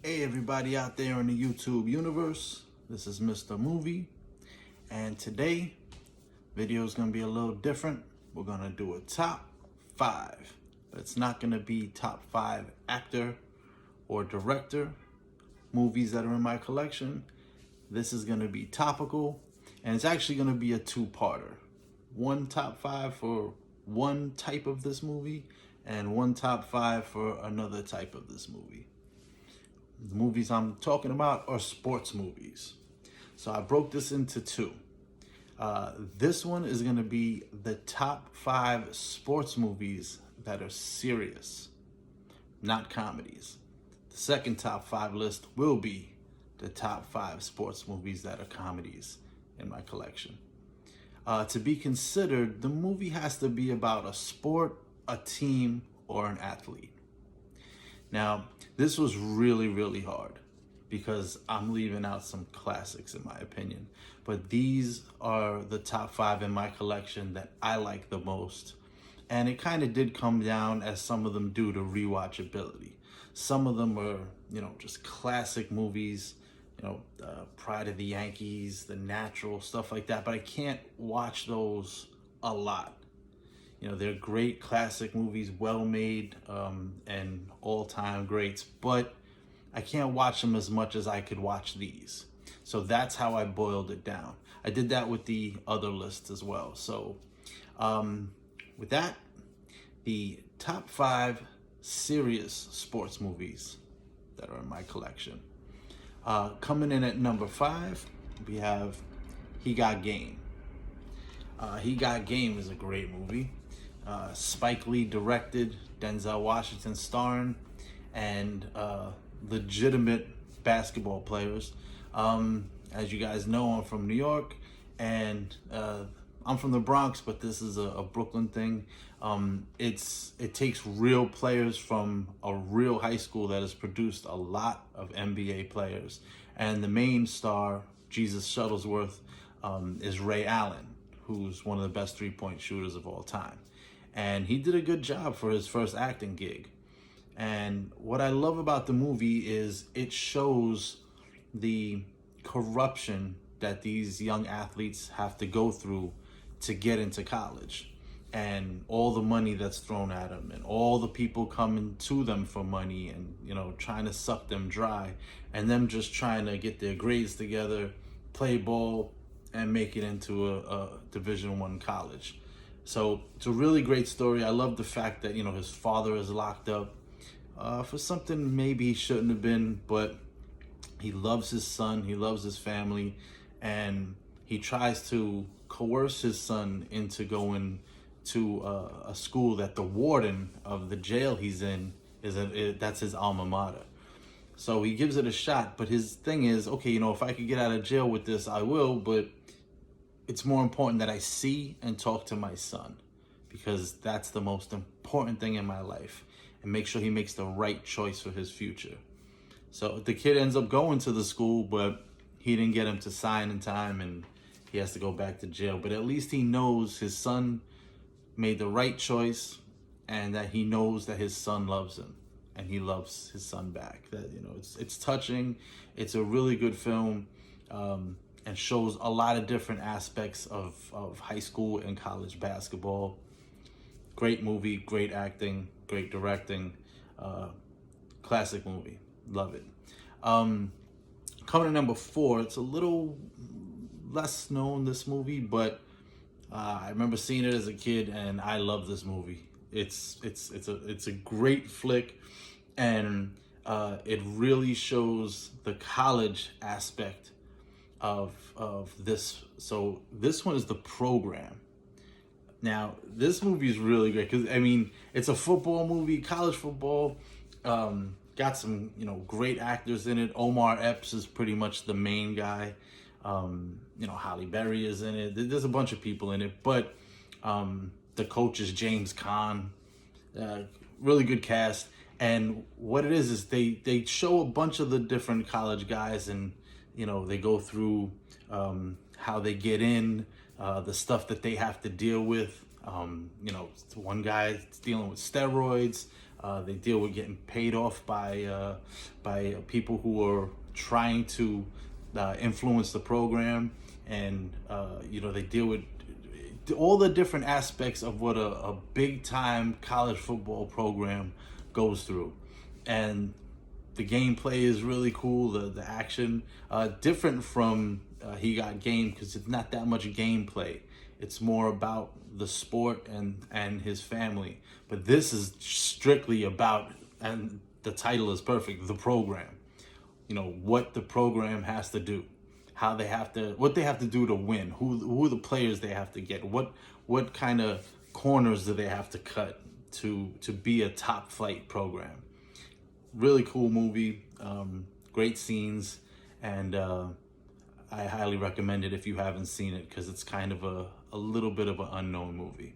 Hey everybody out there in the YouTube universe, this is Mr. Movie, and today video is gonna be a little different. We're gonna do a top 5, but it's not gonna be top 5 actor or director movies that are in my collection. This is gonna be topical, and it's actually gonna be a two-parter. One top 5 for one type of this movie, and one top 5 for another type of this movie. The movies I'm talking about are sports movies. So I broke this into two. This one is going to be the top 5 sports movies that are serious, not comedies. The second top 5 list will be the top 5 sports movies that are comedies in my collection. To be considered, the movie has to be about a sport, a team, or an athlete. Now, this was really hard because I'm leaving out some classics in my opinion. But these are the top 5 in my collection that I like the most. And it kind of did come down, as some of them do, to rewatchability. Some of them are, just classic movies, Pride of the Yankees, The Natural, stuff like that. But I can't watch those a lot. They're great classic movies, well made, and all-time greats, but I can't watch them as much as I could watch these. So that's how I boiled it down. I did that with the other lists as well. So with that, the top 5 serious sports movies that are in my collection. Coming in at number 5, we have He Got Game. He Got Game is a great movie. Spike Lee directed, Denzel Washington starring, and legitimate basketball players. As you guys know, I'm from New York, and I'm from the Bronx, but this is a Brooklyn thing. It takes real players from a real high school that has produced a lot of NBA players, and the main star, Jesus Shuttlesworth, is Ray Allen, who's one of the best three-point shooters of all time. And he did a good job for his first acting gig. And what I love about the movie is it shows the corruption that these young athletes have to go through to get into college, and all the money that's thrown at them, and all the people coming to them for money, and trying to suck them dry, and them just trying to get their grades together, play ball, and make it into a Division I college. So it's a really great story. I love the fact that his father is locked up for something maybe he shouldn't have been, but he loves his son, he loves his family, and he tries to coerce his son into going to a school that the warden of the jail he's in that's his alma mater. So he gives it a shot, but his thing is, okay, if I could get out of jail with this, I will, but it's more important that I see and talk to my son, because that's the most important thing in my life, and make sure he makes the right choice for his future. So the kid ends up going to the school, but he didn't get him to sign in time, and he has to go back to jail. But at least he knows his son made the right choice, and that he knows that his son loves him, and he loves his son back. That it's touching. It's a really good film. And shows a lot of different aspects of high school and college basketball. Great movie, great acting, great directing, classic movie. Love it. Coming to number 4, it's a little less known, this movie, but I remember seeing it as a kid, and I love this movie. It's a great flick, and it really shows the college aspect of this. So this one is The Program. Now, this movie is really great because it's a football movie, college football. Got some great actors in it. Omar Epps is pretty much the main guy. Halle Berry is in it. There's a bunch of people in it, but the coach is James Caan. Really good cast. And what it is they show a bunch of the different college guys, and they go through how they get in, the stuff that they have to deal with. One guy is dealing with steroids, They deal with getting paid off by people who are trying to influence the program, and they deal with all the different aspects of what a big time college football program goes through. And the gameplay is really cool. The action, different from He Got Game, because it's not that much gameplay. It's more about the sport and his family. But this is strictly about, and the title is perfect, the program. What the program has to do, what they have to do to win, who are the players they have to get, what kind of corners do they have to cut to be a top flight program. Really cool movie, great scenes, and I highly recommend it if you haven't seen it, because it's kind of a little bit of an unknown movie.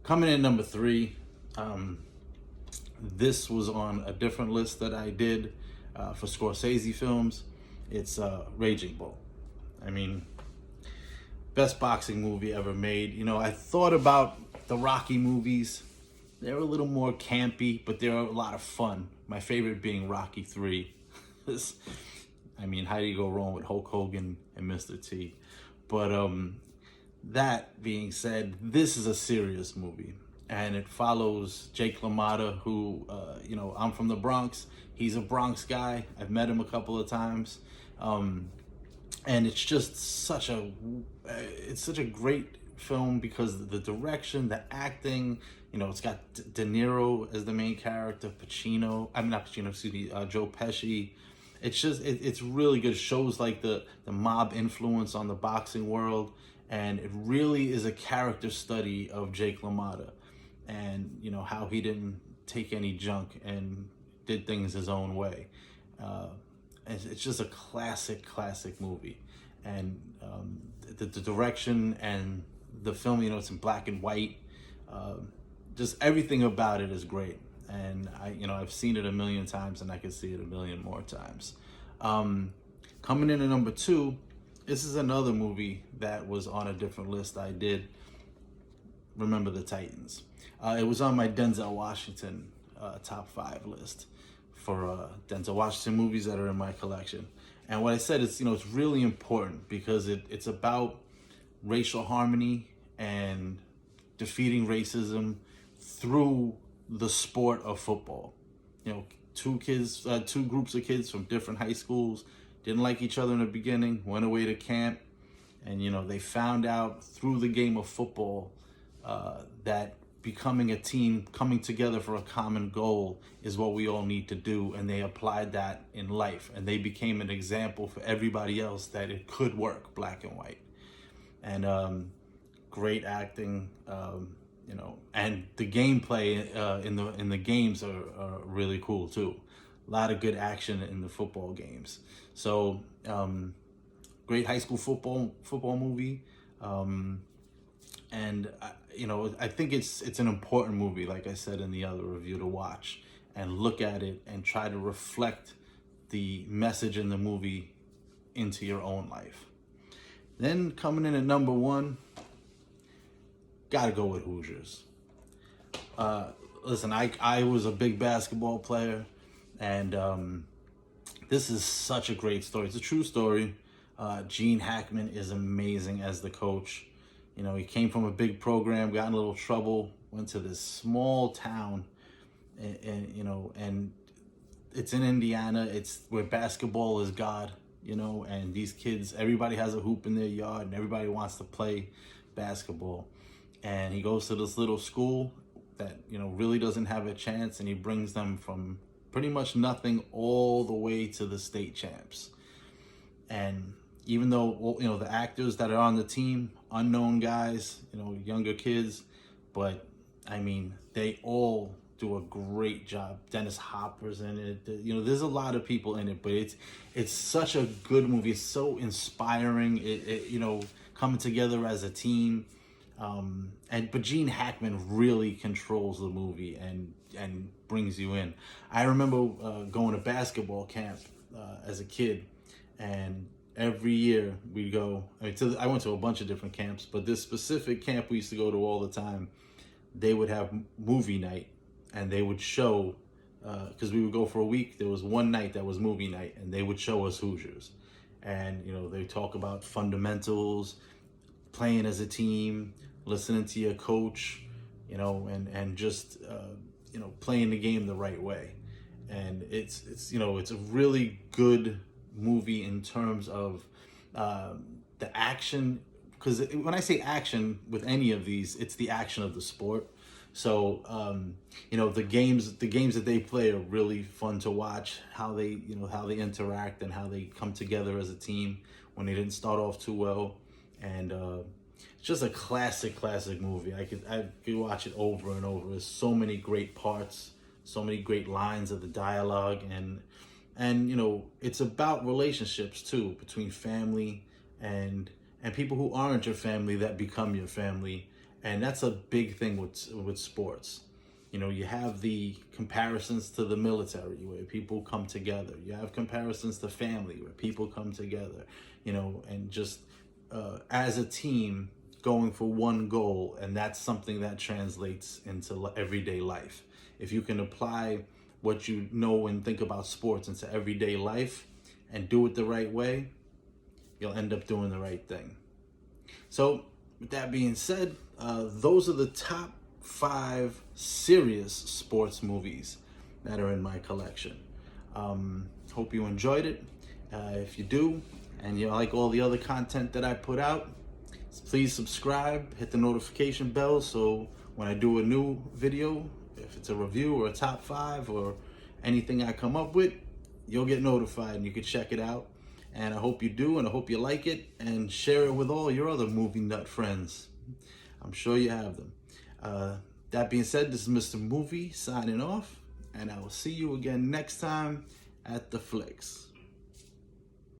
Coming in number 3, this was on a different list that I did for Scorsese films. It's Raging Bull. I mean, best boxing movie ever made. I thought about the Rocky movies. They're a little more campy, but they're a lot of fun. My favorite being Rocky 3. I mean, how do you go wrong with Hulk Hogan and Mr. T? But that being said, this is a serious movie. And it follows Jake LaMotta, who, I'm from the Bronx. He's a Bronx guy. I've met him a couple of times. And it's just such a great film because of the direction, the acting. It's got De Niro as the main character, Joe Pesci. It's really good. It shows like the mob influence on the boxing world, and it really is a character study of Jake LaMotta, and how he didn't take any junk and did things his own way. It's just a classic movie, and the direction and the film, it's in black and white. Just everything about it is great, and I've seen it a million times, and I could see it a million more times. Coming in at number 2, this is another movie that was on a different list I did. Remember the Titans. It was on my Denzel Washington top 5 list for Denzel Washington movies that are in my collection. And what I said is, it's really important because it's about racial harmony and defeating racism through the sport of football. Two groups of kids from different high schools didn't like each other in the beginning, went away to camp, and they found out through the game of football that becoming a team, coming together for a common goal is what we all need to do, and they applied that in life, and they became an example for everybody else that it could work, black and white. And great acting, and the gameplay in the games are really cool too. A lot of good action in the football games. So great high school football movie, and I think it's an important movie, like I said in the other review, to watch and look at it and try to reflect the message in the movie into your own life. Then coming in at number 1, gotta go with Hoosiers. Listen, I was a big basketball player, and this is such a great story. It's a true story. Gene Hackman is amazing as the coach. He came from a big program, got in a little trouble, went to this small town, and it's in Indiana. It's where basketball is God, and these kids, everybody has a hoop in their yard, and everybody wants to play basketball. And he goes to this little school that, really doesn't have a chance, and he brings them from pretty much nothing all the way to the state champs. And even though, the actors that are on the team, unknown guys, younger kids, but I mean, they all do a great job. Dennis Hopper's in it. There's a lot of people in it, but it's such a good movie. It's so inspiring. Coming together as a team. But Gene Hackman really controls the movie and brings you in. I remember going to basketball camp as a kid, and every year we'd go. I went to a bunch of different camps, but this specific camp we used to go to all the time, they would have movie night, and they would show, because we would go for a week. There was one night that was movie night, and they would show us Hoosiers, and they talk about fundamentals, playing as a team, listening to your coach, and just playing the game the right way. And it's a really good movie in terms of the action, because when I say action with any of these, it's the action of the sport. So the games that they play are really fun to watch. How they interact and how they come together as a team when they didn't start off too well, and it's just a classic movie. I could watch it over and over. There's so many great parts, so many great lines of the dialogue, and it's about relationships too, between family and people who aren't your family that become your family. And that's a big thing with sports. You have the comparisons to the military where people come together. You have comparisons to family where people come together, and just as a team going for one goal. And that's something that translates into everyday life. If you can apply what you know and think about sports into everyday life and do it the right way, you'll end up doing the right thing. So with that being said, those are the top 5 serious sports movies that are in my collection. Hope you enjoyed it. If you do, and you like all the other content that I put out, please subscribe, hit the notification bell, so when I do a new video, if it's a review or a top 5 or anything I come up with, you'll get notified and you can check it out. And I hope you do, and I hope you like it, and share it with all your other movie nut friends. I'm sure you have them. That being said, this is Mr. Movie signing off, and I will see you again next time at the Flicks.